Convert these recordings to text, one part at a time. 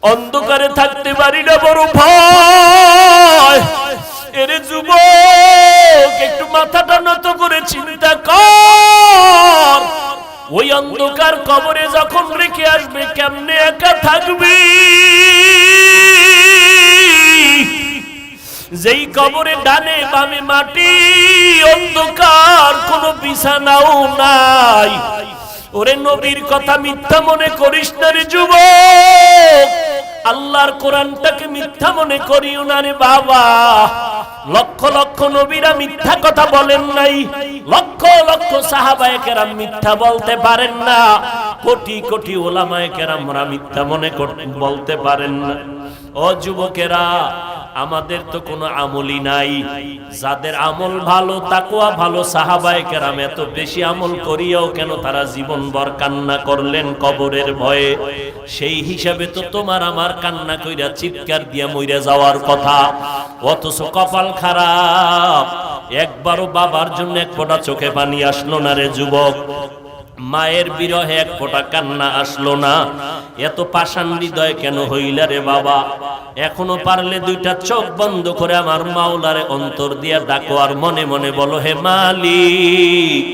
অন্ধকারে থাকতে পারি না, বড় ভয়। এরে যুবক, একটু মাথাটা নত করে চিন্তা কর, ওই অন্ধকার কবরে যখন রেখে আসবে কেমনে একা থাকবি? যেই কবরে ডানে বামে মাটি, অন্ধকার, কোনো বিছানাও নাই। ওরে নবীর কথা মিথ্যা মনে করিস না রে যুবক, আল্লাহর কোরআনটাকে মিথ্যা মনে করিও না রে বাবা। লক্ষ লক্ষ নবীরা মিথ্যা কথা বলেন নাই, লক্ষ লক্ষ সাহাবায়ে কেরাম মিথ্যা বলতে পারেন না, কোটি কোটি ওলামায়ে কেরামরা মিথ্যা মনে বলতে পারেন না। ও যুবকেরা, আমাদের তো কোনো আমলই নাই। যাদের আমল ভালো, তাকওয়া ভালো, সাহাবায়ে কেরাম এত বেশি আমল করিয়াও কেন তারা জীবনভর কান্না করলেন কবরের ভয়ে? সেই হিসাবে তো তোমার আমার কান্না কইরা চিৎকার দিয়া মইরা যাওয়ার কথা, অথচ কপাল খারাপ, একবারও বাবার জন্য এক ফোঁটা চোখে পানি আসলো না রে যুবক। মায়ের বিরহে এক ফোঁটা কান্না আসলো না। এত পাষাণ হৃদয় কেন হইলা রে বাবা? এখনো পারলে দুইটা চোখ বন্ধ করে আমার মাওলারে অন্তর দিয়া ডাকো, আর মনে মনে বলো, হে মালিক,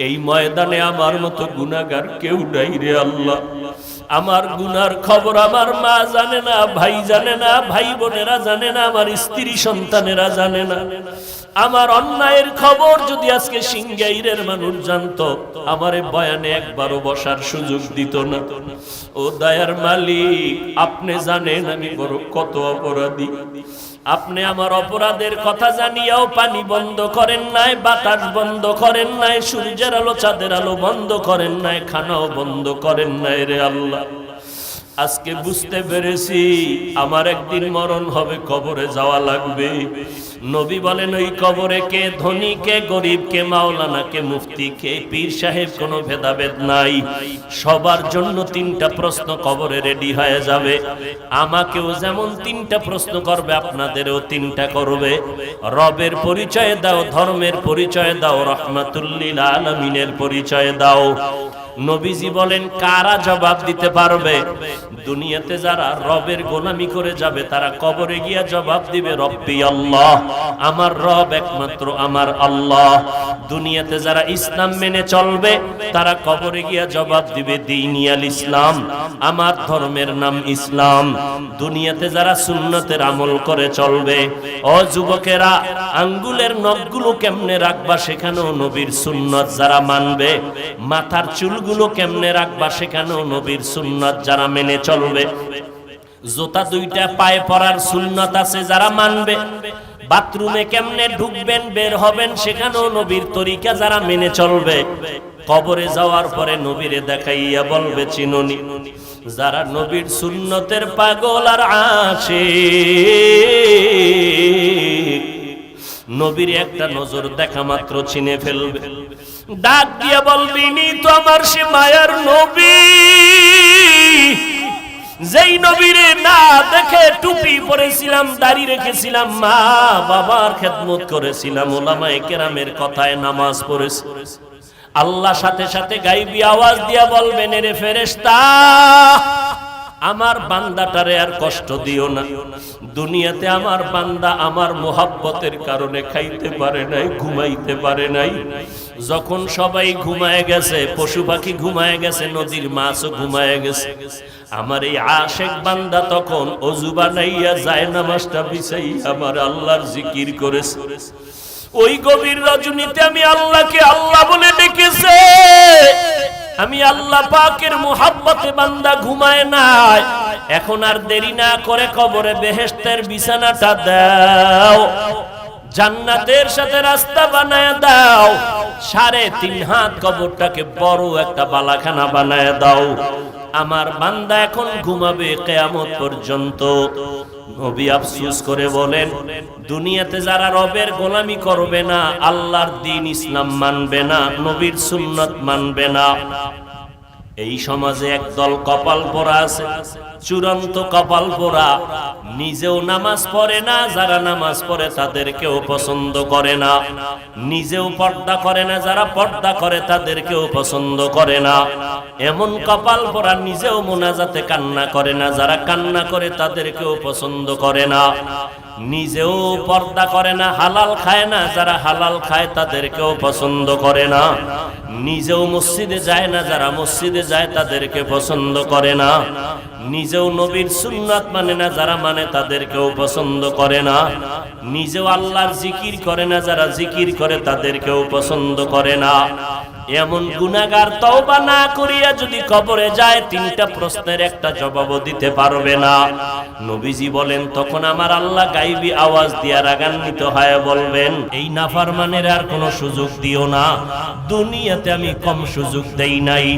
এই ময়দানে আমার মতো গুনাহগার কেউ নাই রে আল্লাহ। আমার গুনার খবর আমার মা জানে না, ভাই জানে না, ভাই বোনেরা জানে না, আমার স্ত্রী সন্তানেরা জানে না। আমার অন্যায়ের খবর যদি আজকে সিংগাইরের মানুষ জানতো, আমারে বয়ানে একবারও বসার সুযোগ দিত না। ও দয়ার মালিক, আপনি জানেন আমি বড় কত অপরাধী। আপনি আমার অপরাধের কথা জানিয়াও পানি বন্ধ করেন নাই, বাতাস বন্ধ করেন নাই, সূর্যের আলো চাঁদের আলো বন্ধ করেন নাই, খানাও বন্ধ করেন নাই রে আল্লাহ। আজকে বুঝতে পেরেছি আমার একদিন মরণ হবে, কবরে যাওয়া লাগবে। নবী বলেন, ওই কবরে কে ধনী, কে গরিব, কে মাওলানা, কে মুফতি, কে পীর সাহেব, কোনো ভেদাভেদ নাই। সবার জন্য তিনটা প্রশ্ন কবরে রেডি হয়ে যাবে। আমাকেও যেমন তিনটা প্রশ্ন করবে, আপনাদেরও তিনটা করবে। রবের পরিচয় দাও, ধর্মের পরিচয় দাও, রাহমাতুল লিল আলামিনের পরিচয় দাও। নবীজি বলেন, কারা জবাব দিতে পারবে? দুনিয়াতে যারা রবের গোলামি করে যাবে তারা কবরে গিয়া জবাব দিবে, রব্বি আল্লাহ, আমার রব একমাত্র আমার আল্লাহ। দুনিয়াতে যারা ইসলাম মেনে চলবে তারা কবরে গিয়া জবাব দিবে, দীনিয়াল ইসলাম, আমার ধর্মের নাম ইসলাম। দুনিয়াতে যারা সুন্নতের আমল করে চলবে, ও যুবকেরা, আঙ্গুলের নখগুলো কেমনে রাখবা সেখানেও নবীর সুন্নত যারা মানবে। মাথার চুলগুলো কেমনে রাখবা সেখানেও নবীর সুন্নত যারা মেনে চলবে। জুতা দুইটা পায়ে পরার সুন্নত আছে যারা মানবে। বাথরুমে কেমনে ঢুকবেন বের হবেন সেখানেও নবীর তরিকা যারা মেনে চলবে। কবরে যাওয়ার পরে নবীরে দেখাইয়া বলবে, চিনুনি। যারা নবীর সুন্নতের পাগল আর আশিক, নবীর একটা নজর দেখা মাত্র চিনে ফেলবে। ডাক দিয়া বলবি, নি তো আমার সে মায়ার নবী, যেই নবীরে না দেখে টুপি পরেছিলাম, দাড়ি রেখেছিলাম, মা বাবার খেদমত করেছিলাম, ওলামায়ে কেরামের কথায় নামাজ পড়েছি। আল্লাহ সাথে সাথে গাইবি আওয়াজ দিয়া বলবেন, রে ফেরেশতা, আমার বান্দাটারে আর কষ্ট দিও না। দুনিয়াতে আমার বান্দা আমার মোহাব্বতের কারণে খাইতে পারে নাই, ঘুমাইতে পারে নাই। যখন সবাই ঘুমায় গেছে, পশু পাখি ঘুমায় গেছে, নদীর মাছও ঘুমায় গেছে, আমার এই আশেক বান্দা তখন ওযু বানাইয়া যায় নামাজটা বিছাই আমার আল্লাহর জিকির করেছে। ওই গভীর রজনীতে আমি আল্লাহকে আল্লাহ বলে ডেকেছে। আমি আল্লাহ পাকের মুহাব্বতে বান্দা ঘুমায় নাই। এখন আর দেরি না করে কবরে বেহেশতের বিছানাটা দাও, জান্নাতের সাথে রাস্তা বানায় দাও। 3.5 হাত কবরটাকে বড় একটা বালাখানা বানায় দাও। আমার বান্দা এখন ঘুমাবে কিয়ামত পর্যন্ত। নবী আফসোস করে বলেন, দুনিয়াতে যারা রবের গোলামি করবে না, আল্লাহর দ্বীন ইসলাম মানবে না, নবীর সুন্নাত মানবে না, এই সমাজে একদল কপাল পোড়া আছে চূড়ান্ত কপাল পোড়া, নিজেও নামাজ পড়ে না, যারা নামাজ পড়ে তাদেরকেও পছন্দ করে না, নিজেও পর্দা করে না, যারা পর্দা করে তাদেরকেও পছন্দ করে না। এমন কপাল পোড়া, নিজেও মোনাজাতে কান্না করে না, যারা কান্না করে তাদেরকেও পছন্দ করে না, নিজেও পর্দা করে না, হালাল খায় না, যারা হালাল খায় তাদেরকেও পছন্দ করে না, নিজেও মসজিদে যায় না, যারা মসজিদে যায় তাদেরকে পছন্দ করে না, নিজেও নবীর সুন্নাত মানে না, যারা মানে তাদেরকেও পছন্দ করে না, নিজেও আল্লাহর জিকির করে না, যারা জিকির করে তাদেরকেও পছন্দ করে না। এমন গুনাহগার তওবা না করিয়া যদি কবরে যায়, তিনটা প্রশ্নের একটা জবাবও দিতে পারবে না। নবীজি বলেন, তখন আমার আল্লাহ গায়বী আওয়াজ দিয়া রাগান্বিত হয়ে বলবেন, এই নাফরমানের আর কোনো সুযোগ দিও না। দুনিয়াতে আমি কম সুযোগ দেই নাই।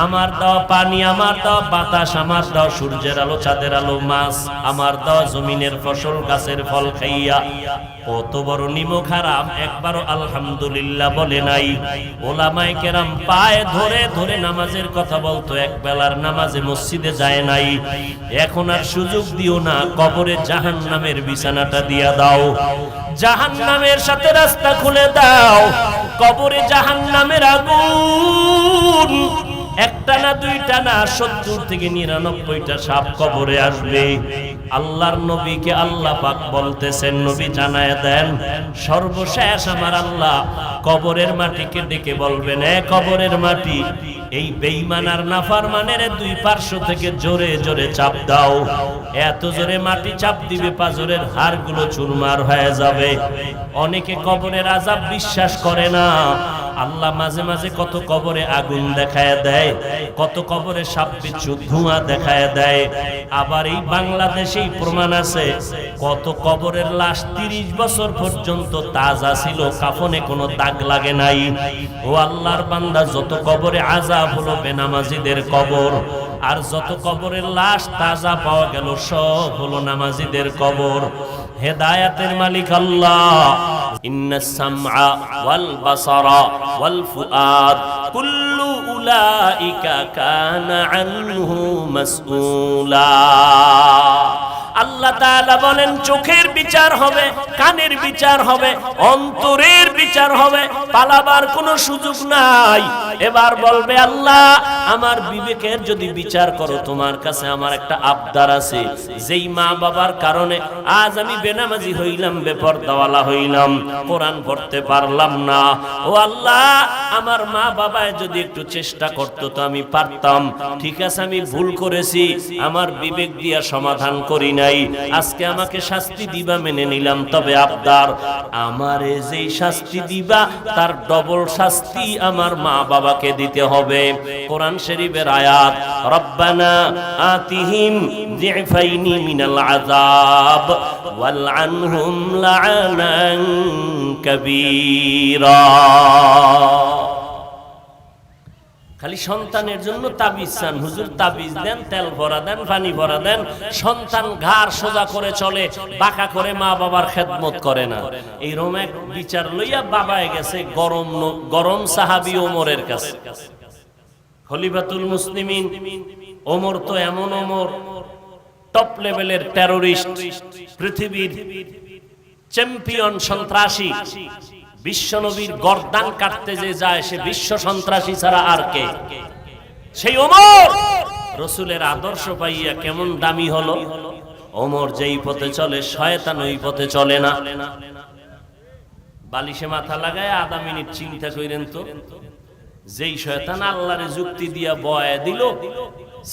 আমার দেওয়া পানি, আমার দেওয়া বাতাস, আমার দেওয়া সূর্যের আলো, চাঁদের আলো, মাছ, আমার দেওয়া জমিনের ফসল, গাছের ফল খাইয়া কত বড় নিমক হারাম, একবারও আলহামদুলিল্লাহ বলে নাই। ওলামায়ে কেরাম পায়ে ধরে ধরে নামাজের কথা বলতো, এক বেলার নামাজে মসজিদে যায় নাই। এখন আর সুযোগ দিও না, কবরে জাহান্নামের বিছানাটা দিয়া দাও, জাহান্নামের সাথে রাস্তা খুলে দাও। কবরে জাহান্নামের আগুন একটা না দুইটা না, 70 থেকে 99টা সাপ কবরে আসবে। আল্লাহর নবীকে আল্লাহ পাক বলতেছেন, নবী জানায় দেন, সর্বশেষ আমার আল্লাহ কবরের মাটিকে ডেকে বলবেন, এ কবরের মাটি, এই বেঈমান আর নাফরমানের দুই পার্শ্ব থেকে জোরে জোরে চাপ দাও। এত জোরে মাটি চাপ দিবে, পাজরের হাড়গুলো চুরমার হয়ে যাবে। অনেকে কবরের আযাব বিশ্বাস করে না। আল্লাহ মাঝে মাঝে কত কবরে আগুন দেখায় দেয়, কত কবরে সাপ বিচ্ছু ধোঁয়া দেখায় দেয়। আবার এই বাংলাদেশেই প্রমাণ আছে, কত কবরের লাশ 30 বছর পর্যন্ত তাজা ছিল, কাফনে কোনো দাগ লাগে নাই। ও আল্লাহর বান্দা, যত কবরে আযাব হলো বেনামাজিদের কবর, আর যত কবরের লাশ তাজা পাওয়া গেল সব হলো নামাজিদের কবর। হেদায়েতের মালিক আল্লাহ। ইন্নাস সামআ ওয়াল বাসারা ওয়াল ফুআদ কুল্লু উলাইকা কানা আনহু মাসউলা। আল্লাহ তাআলা বলেন, চোখের বিচার হবে, কানের বিচার হবে, অন্তরের বিচার হবে, পালাবার কোনো সুযোগ নাই। এবার বলবে, আল্লাহ আমার বিবেকের যদি বিচার করো, তোমার কাছে আমার একটা আবদার আছে। যেই মা বাবার কারণে আজ আমি বেনামাজি হইলাম, বেপরদাওয়ালা হইলাম, কোরআন পড়তে পারলাম না। ও আল্লাহ, আমার মা বাবায় যদি একটু চেষ্টা করতো তো আমি পারতাম। ঠিক আছে, আমি ভুল করেছি, আমার বিবেক দিয়া সমাধান করি নাই। আজকে আমাকে শাস্তি দিবা, মেনে নিলাম, তবে আবদার, আমারে যেই শাস্তি দিবা তার ডবল শাস্তি আমার মা বাবাকে দিতে হবে। কোরআন শরীফের আয়াত, রব্বানা আতিহিম যিফাইনি মিনাল আযাব ওয়ালআনহুম লা'নান কাবীরা। খালি সন্তানের জন্য তাবিজ চান, হুজুর তাবিজ দেন, তেল ভরা দেন, পানি ভরা দেন। সন্তান ঘাড় সোজা করে চলে, বাঁকা করে মা বাবার খেদমত করে না। এই রোমেক বিচার লইয়া বাবায় গেছে গরম সাহাবী ওমরের কাছে। খলিফাতুল মুসলিমিন ওমর তো এমন ওমর, টপ লেভেলের টেরোরিস্ট, পৃথিবীর চ্যাম্পিয়ন সন্ত্রাসী। বিশ্বনবীর গর্দান কাটতে যে যায় সে বিশ্ব সন্ত্রাসী ছাড়া আর কে? সেই ওমর রাসূলের আদর্শ পাইয়া কেমন দামি হলো। ওমর যেই পথে চলে শয়তান ওই পথে চলে না। বালিশে মাথা লাগায় আধা মিনিট চিন্তা করেন তো, যেই শয়তান আল্লাহরে যুক্তি দিয়া বয় দিল,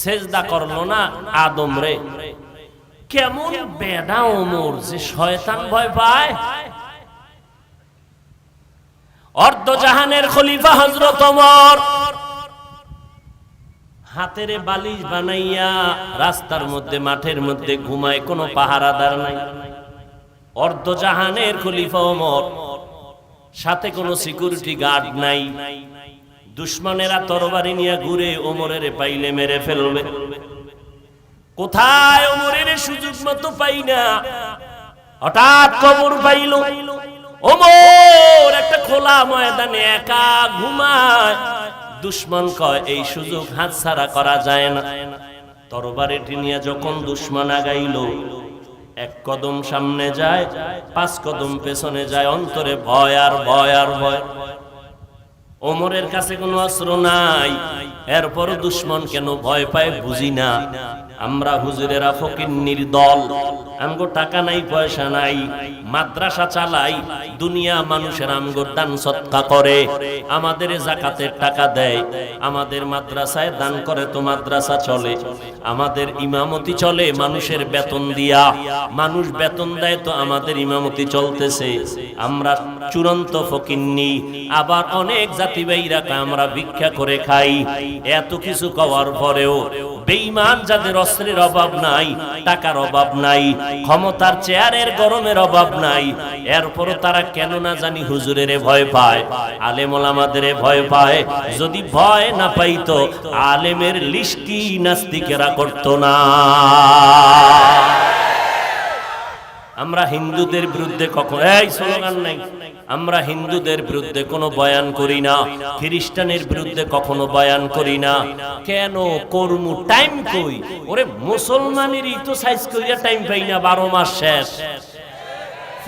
সেজদা করলো না আদম রে, কেমন বেডা ওমর যে শয়তান ভয় পায়। অর্ধজাহানের খলিফা হযরত ওমর হাতের বালিশ বানাইয়া রাস্তার মধ্যে, মাঠের মধ্যে ঘুমায়, কোনো পাহারাদার নাই। অর্ধজাহানের খলিফা ওমর, সাথে কোনো সিকিউরিটি গার্ড নাই। দুশমনেরা তরবারি নিয়ে ঘুরে, ওমরের পাইলে মেরে ফেলবে। কোথায় ওমরের সুযোগ মতো পাই না, হঠাৎ খবর পাইল ওমর একটা খোলা ময়দানে একা ঘুমায়। দুশমন কয় এই সুযোগ হাতছাড়া করা যায় না। তরবারিটি নিয়ে যখন দুশমন আগাইল, এক কদম সামনে যায়, 5 কদম পেছনে যায়, অন্তরে ভয় আর ভয় আর ভয়। ওমরের কাছে কোনো অস্ত্র নাই, এরপর দুশমন কেন ভয় পায় বুঝি না। আমরা হুজুরেরা ফকিন্নির দল, আমগো টাকা নাই পয়সা নাই, মাদ্রাসা চালাই, দুনিয়া মানুষের আমগো দান সৎকা করে, আমাদের যাকাতের টাকা দেয়, আমাদের মাদ্রাসায় দান করে তো মাদ্রাসা চলে, আমাদের ইমামতি চলে মানুষের বেতন দিয়া, মানুষ বেতন দেয় তো আমাদের ইমামতি চলতেছে। আমরা চূড়ান্ত ফকিন্নি। আবার অনেক জাতি ভাইরা আমরা ভিক্ষা করে খাই। এত কিছু কওয়ার পরেও বেঈমান যাদের অস্ত্রের অভাব নাই, টাকার অভাব নাই, ক্ষমতার চেয়ারের গরমের অভাব নাই, এরপরও তারা কেন না জানি হুজুরের ভয় পায়, আলেম ওলামাদের ভয় পায়। যদি ভয় না পাইতো আলেমের লিস্টি নাস্তিকেরা করতো না। আমরা হিন্দুদের বিরুদ্ধে কখনো এই স্লোগান নাই, আমরা হিন্দুদের বিরুদ্ধে কোনো বয়ান করি না, খ্রিস্টানের বিরুদ্ধে কখনো বয়ান করি না। কেন করমু? টাইম কই? ওরে মুসলমানেরই তো সাইজ কইরা টাইম পাই না, 12 মাস শেষ।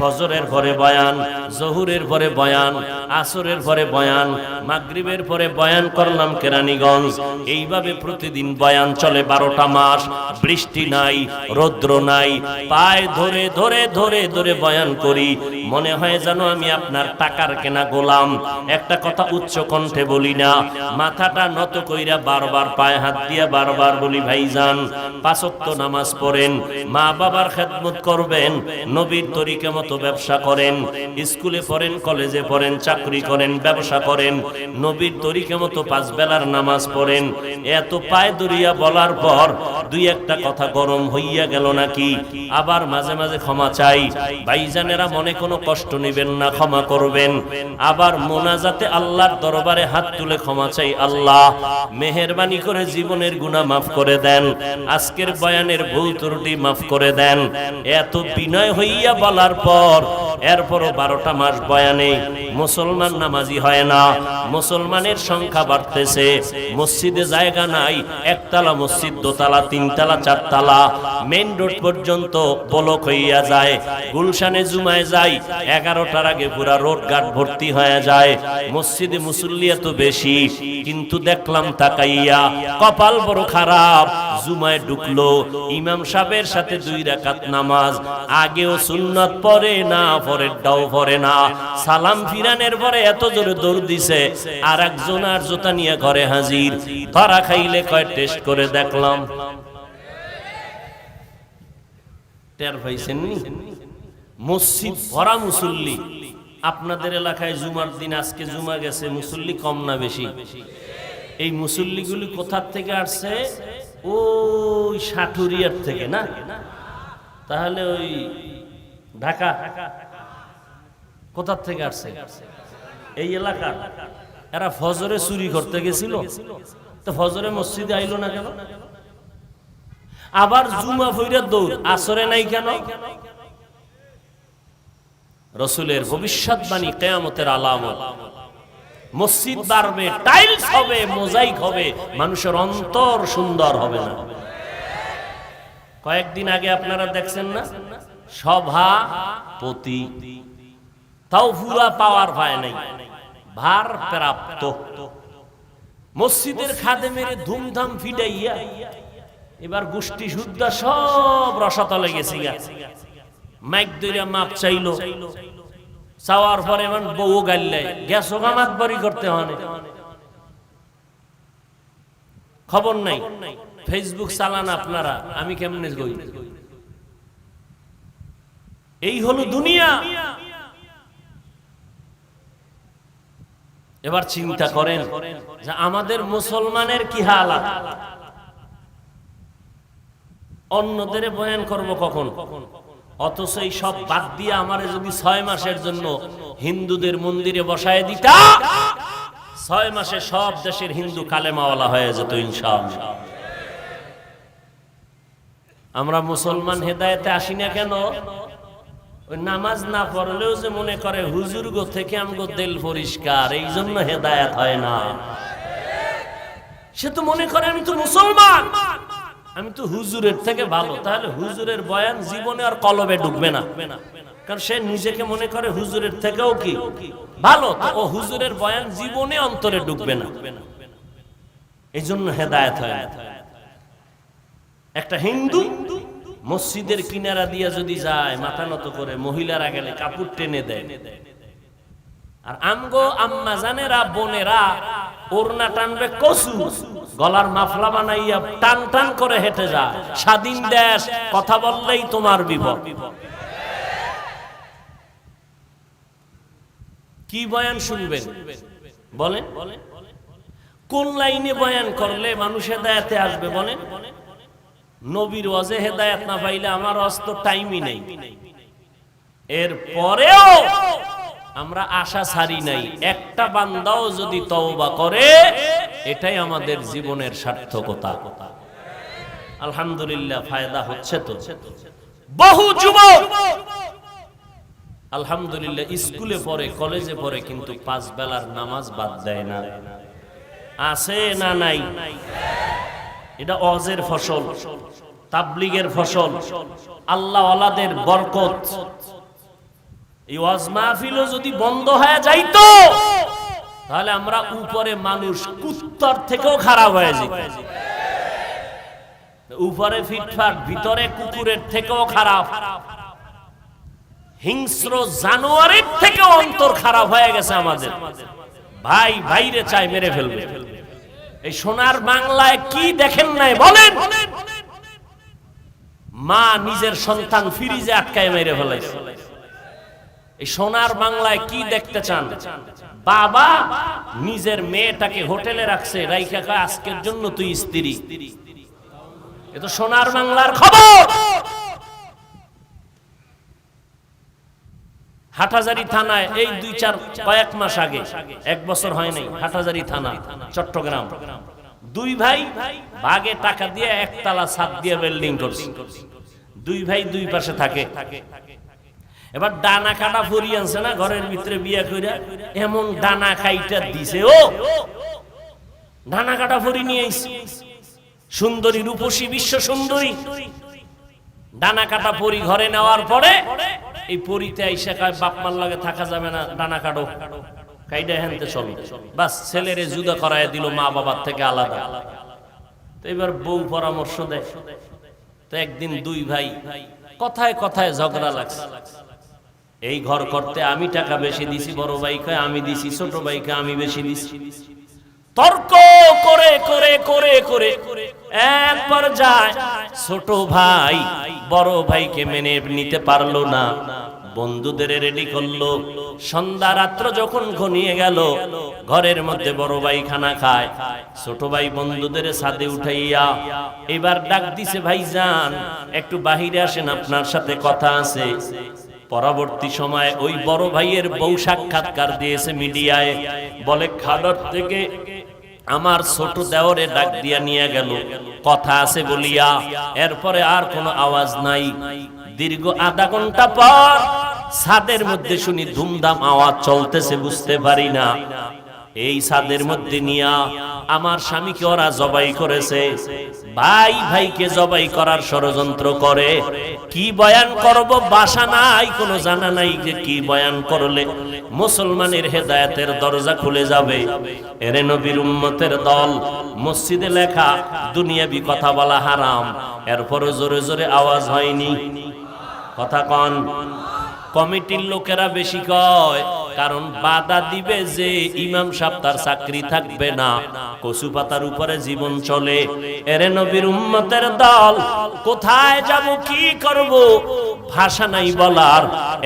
ফজরের পরে বয়ান, জহুরের পরে বয়ান, আসরের পরে বয়ান, মাগরিবের পরে বয়ান করলাম কেরানীগঞ্জ। এইভাবে প্রতিদিন বয়ান চলে 12টা মাস। বৃষ্টি নাই, রৌদ্র নাই, পায়ে ধরে ধরে ধরে ধরে বয়ান করি। মনে হয় যেন আমি আপনার টাকার কেনা গোলাম। একটা কথা উচ্চ কণ্ঠে বলি না, মাথাটা নত কইরা বারবার পায়ে হাত দিয়া বারবার বলি, ভাইজান 5 ওয়াক্ত নামাজ পড়েন, মা বাবার খেদমত করবেন, নবীর তরিকা মতো ব্যবসা করেন, স্কুলে পড়েন, কলেজে পড়েন, চাকরি করেন, ব্যবসা করেন, নবীর তরিকা মতো 5 বেলার নামাজ পড়েন। এত পায়ে দরিয়া বলার পর 2-1টা কথা গরম হইয়া গেল নাকি? আবার মাঝে মাঝে ক্ষমা চাই। ভাইজানেরা মনে কোনো কষ্ট নেবেন না, ক্ষমা করবেন। আবার মোনাজাতে আল্লাহর দরবারে হাত তুলে ক্ষমা চাই, আল্লাহ মেহেরবানি করে জীবনের গুনাহ মাফ করে দেন, আজকের বয়ানের ভুল ত্রুটি মাফ করে দেন। এত বিনয় হইয়া বলার পর এরপরও 12টা মাস বয়ানে মুসলমান নামাজি হয় না। মুসলমানের সংখ্যা বাড়তেছে, মসজিদে জায়গা নাই, 1তলা মসজিদ, 2তলা, 3তলা, 4তলা, মেইন রোড পর্যন্ত ব্লক হইয়া যায়। গুলশানে জুমায় যাই, 11টার আগে পুরা রোড ঘাট ভর্তি হয়ে যায়। মসজিদে মুসল্লি এত বেশি, কিন্তু দেখলাম তাকাইয়া কপাল বড় খারাপ। জুমায় ঢুকলো, ইমাম সাহেবের সাথে 2 রাকাত নামাজ, আগেও সুন্নাত পড়ে না, পরেরটাও পড়ে না। সালাম ফিরানের পরে এত জোরে দৌড় দিছে, আর একজন আর জুতা নিয়ে ঘরে হাজির। ধরা খাইলে কয় টেস্ট করে দেখলাম। টের পাইছেন নি? মসজিদ ভরা মুসল্লি। আপনাদের এলাকায় জুমার দিন, আজকে জুমা গেছে, মুসল্লি কম না বেশি? এই মুসল্লিগুলি কোথার থেকে আসছে? ওই সাটুরিয়ার থেকে না? তাহলে ওই ঢাকা কোথার থেকে আসছে? এই এলাকা। এরা ফজরে চুরি করতে গেছিল, তো ফজরে মসজিদে আইলো না কেন? আবার জুমা ফইরা দৌড়, আসরে নাই কেন? রাসূলের ভবিষ্যৎবাণী কিয়ামতের আলামত। মসজিদ বাড়বে, টাইলস হবে, মোজাইক হবে, মানুষের অন্তর সুন্দর হবে না। কয়েকদিন আগে আপনারা দেখছেন না, সভাপতি তাও পুরা পাওয়ার পায় নাই, ভার প্রাপ্ত। মসজিদের খাদেমের ধুমধাম ফিডাইয়া এবার গোষ্ঠী সুদ্ধা সব রসাতলে গেছি গা। মাইক দইরা মাপ চাইলো, চাওয়ার পরে এমন বউ গাইলে গ্যাস ওগামাত বাড়ি করতে হয়। খবর নাই, ফেসবুক চালান আপনারা, আমি কেমনে কই? এই হলো দুনিয়া। এবার চিন্তা করেন যে আমাদের মুসলমানের কি হালাত। অন্যদের বয়ান করব কখন? অথচ এই সব বাদ দিয়ে আমারে যদি 6 মাসের জন্য হিন্দুদের মন্দিরে বসায় দিতা, 6 মাসে সব দেশের হিন্দু কালেমাওয়ালা হয়ে যেত ইনশাআল্লাহ। আমরা মুসলমান হেদায়েতে আসি না কেন? ওই নামাজ না পড়লেও যে মনে করে হুজুর গো থেকে আমগো দিল পরিষ্কার, এই জন্য হেদায়েত হয় না। সে তো মনে করে আমি তো মুসলমান, আমি তো হুজুরের থেকে ভালো, তাহলে হুজুরের বয়ান জীবনে আর কলবে ঢুকবে না, কারণ সে নিজেকে মনে করে হুজুরের থেকেও কি ভালো, তো ও হুজুরের বয়ান জীবনে অন্তরে ঢুকবে না, এই জন্য হেদায়েত হয় না। একটা হিন্দু মসজিদের কিনারা দিয়ে যদি যায় মাথা নত করে, মহিলারা গেলে কাপড় টেনে দেয়, আর আমগো আম্মা জানেরা বোনেরা ওড়না টানবে কসু, গলার মাফলা বানাইয়া টান টান করে হেঁটে যায়। স্বাধীন দেশ, কথা বললেই তোমার বিপদ। কি বয়ান শুনবেন বলেন? কোন লাইনে বয়ান করলে মানুষ হেদায়েতে আসবে বলেন? নবীর ওয়াজে হেদায়েত না পাইলে আমার অস্ত টাইমই নেই। এর পরেও আমরা আশা ছাড়ি নাই, একটা বান্দাও যদি তওবা করে এটাই আমাদের জীবনের সার্থকতা। আলহামদুলিল্লাহ ফায়দা হচ্ছে তো। বহু যুবক আলহামদুলিল্লাহ স্কুলে পড়ে, কলেজে পড়ে, কিন্তু 5 বেলার নামাজ বাদ দেয় না। আছে না নাই? এটা ওয়াজের ফসল, তাবলীগের ফসল, আল্লাহ ওয়ালাদের বরকত। এই ওয়াজ মাহফিলও যদি বন্ধ হয়ে যাইতো তাহলে আমরা উপরে মানুষ কুত্তার থেকেও খারাপ হয়ে যেত। উপরে ফিটফাট, ভিতরে কুকুরের থেকেও খারাপ, হিংস্র জানোয়ারের থেকেও অন্তর খারাপ হয়ে গেছে আমাদের। ভাই ভাইরে চাই মেরে ফেলবে। এই সোনার বাংলায় কি দেখেন নাই বলেন? মা নিজের সন্তান ফ্রিজে আটকায় মেরে ফেলাইছে। এই সোনার বাংলায় কি দেখতে চান? বাবা নিজের মেয়েটাকে হোটেলে রাখছে, রাইখা কয় আজকের জন্য তুই স্ত্রী। এ তো সোনার বাংলার খবর। হাটহাজারী থানায় এই কয়েক মাস আগে, 1 বছর হয় নাই, হাটহাজারী থানা চট্টগ্রাম, 2 ভাই ভাগে টাকা দিয়ে একতলা ছাদ দিয়ে বিল্ডিং করছে। 2 ভাই 2 পাশে থাকে। এবার ডানা কাটা ফরি আনছে না ঘরের ভিতরে বিয়া কইরা, এমন ডানা খাইটা দিছে। ও ডানা কাটা ফরি নিয়ে আইছে, সুন্দরী রূপসী বিশ্ব সুন্দরী। ডানা কাটা পরি ঘরে নেওয়ার পরে এই পরিতে আইসা কয় বাপ মার লাগে থাকা যাবে না, ডানা কাটো, কাইডা হেনতে চলো। বাস ছেলেরে জুদা করায় দিল মা বাবার থেকে আলাদা। তো এবার বউ পরামর্শ দেয়। তো একদিন 2 ভাই কথায় কথায় ঝগড়া লাগছে। এই ঘর করতে আমি টাকা বেশি দিছি, বড় ভাই কয় আমি দিছি, ছোট ভাই কয় আমি বেশি দিছি। তর্ক করে করে করে করে এক পর্যায়ে ছোট ভাই বড় ভাইকে মেনে নিতে পারলো না, বন্ধুদের রেডি করলো। সন্ধ্যা রাত্র যখন ঘনিয়ে গেল, ঘরের মধ্যে বড় ভাই খানা খায়, ছোট ভাই বন্ধুদের ছাদে উঠাইয়া এবার ডাক দিছে, ভাইজান একটু বাহিরে আসেন, আপনার সাথে কথা আছে। পরবর্তী সময় ওই বড় ভাইয়ের বউ সাক্ষাৎকার দিয়েছে মিডিয়ায়, বলে খাদর থেকে আমার ছোট দেওরে ডাক দিয়া নিয়ে গেল, কথা আছে বলিয়া। এরপরে আর কোনো আওয়াজ নাই। দীর্ঘ আধা ঘন্টা পর ছাদের মধ্যে শুনি ধুমধাম আওয়াজ চলতেছে, বুঝতে পারি না। এই ছাদের মধ্যে নিয়া আমার স্বামীকে ওরা জবাই করেছে। ভাই ভাইকে জবাই করার ষড়যন্ত্র করে। কি বয়ান করব বাসা নাই, কোনো জানা নাই যে কি বয়ান করলে মুসলমানের হেদায়েতের দরজা খুলে যাবে। এরে নবীর উম্মতের দল, মসজিদে লেখা দুনিয়াবি কথা বলা হারাম, এরপরও জোরে জোরে আওয়াজ হয়নি। কথা কন। কমিটির লোকেরা বেশি কয়, কারণ বাধা দিবে যে ইমাম সাহেব তার চাকরি থাকবে না, কচু পাতার উপরে জীবন চলে। এরে নবীর উম্মতের দল, কোথায় যাব, কি করব, ভাষা নাই বলার।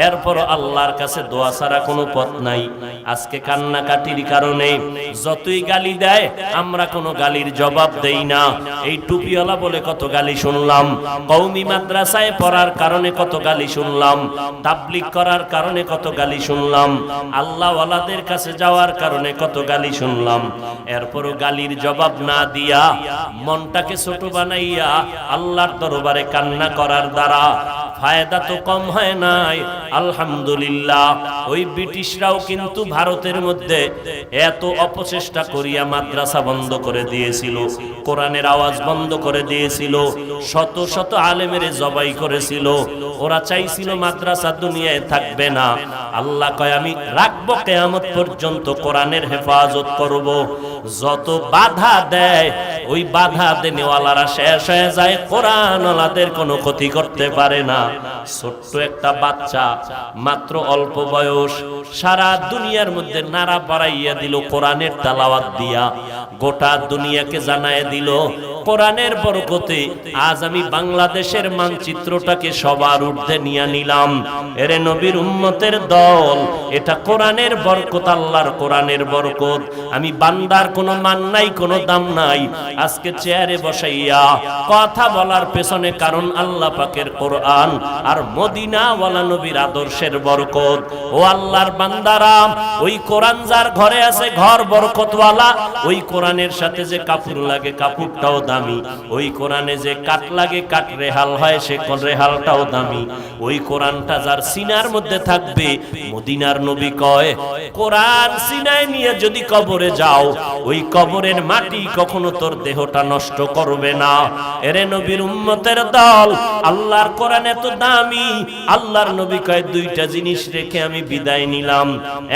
এরপর আল্লাহর কাছে দোয়া ছাড়া কোনো পথ নাই। আজকে কান্নাকাটির কারণে যতই গালি দেয় আমরা কোনো গালির জবাব দেই না। এই টুপিওয়ালা বলে কত গালি শুনলাম, কওমি মাদ্রাসায় পড়ার কারণে কত গালি শুনলাম, তাবলীগ করার কারণে কত গালি শুনলাম, আল্লাহ ওয়ালাদের কাছে যাওয়ার কারণে কত গালি শুনলাম। এরপরও গালির জবাব না দিয়া মনটাকে ছোট বানাইয়া আল্লাহর দরবারে কান্না করার দ্বারা ফায়দা তো কম হয় নাই। আলহামদুলিল্লাহ ওই ব্রিটিশরাও কিন্তু ভারতের মধ্যে এত অপচেষ্টা করিয়া মাদ্রাসা বন্ধ করে দিয়েছিল, কোরআনের আওয়াজ বন্ধ করে দিয়েছিল, শত শত আলেমের জবাই করেছিল। ওরা চাইছিল মাদ্রাসা দুনিয়ায় থাকবে না। আল্লাহ কয় আমি রাখবো কিয়ামত পর্যন্ত, কোরআনের হেফাজত করব। যত বাধা দেয় ওই বাধা দেনেওয়ালারা শেষ হয়ে যায়, কোরআনওয়ালাদের কোনো ক্ষতি করতে পারে না। ছোট্ট একটা বাচ্চা, মাত্র অল্প বয়স, সারা দুনিয়ার মধ্যে নাড়া পাড়াইয়া দিল কোরআনের তেলাওয়াত দিয়া, গোটা দুনিয়াকে জানায় দিল কোরআনের বরকতে। আজ আমি বাংলাদেশের মানচিত্রটাকে সবার ঊর্ধ্বে নিয়ে নিলাম। এরে নবীর উম্মতের দল, এটা কোরআনের বরকত, আল্লাহর কোরআনের বরকত। আমি বান্দার কোনো মান নাই, কোনো দাম নাই। আজকে চেয়ারে বসাইয়া কথা বলার পেছনে কারণ আল্লাহ পাকের কোরআন আর মদিনাওয়ালা নবীর আদর্শের বরকত। ও আল্লাহর বান্দারা, ওই কোরআন যার ঘরে আছে ঘর বরকতওয়ালা। ওই কোরআনের সাথে যে কাপড় লাগে কাপড়টাও দামি, ওই কোরআনে যে কাট লাগে কাট রেহাল হয় সে রেহালটাও দামি। ওই কোরআনটা যার সিনার মধ্যে থাকবে, মদিনার নবী কয় কোরআন সিনায় নিয়ে যদি কবরে যাও, ওই কবরের মাটি কখনো তোর দেহটা নষ্ট করবে না। এরে নবীর উম্মতের দল, আল্লাহর কোরআন এত দামি, আল্লাহর নবী কয় দুইটা জিনিস রেখে আমি বিদায় নিলাম।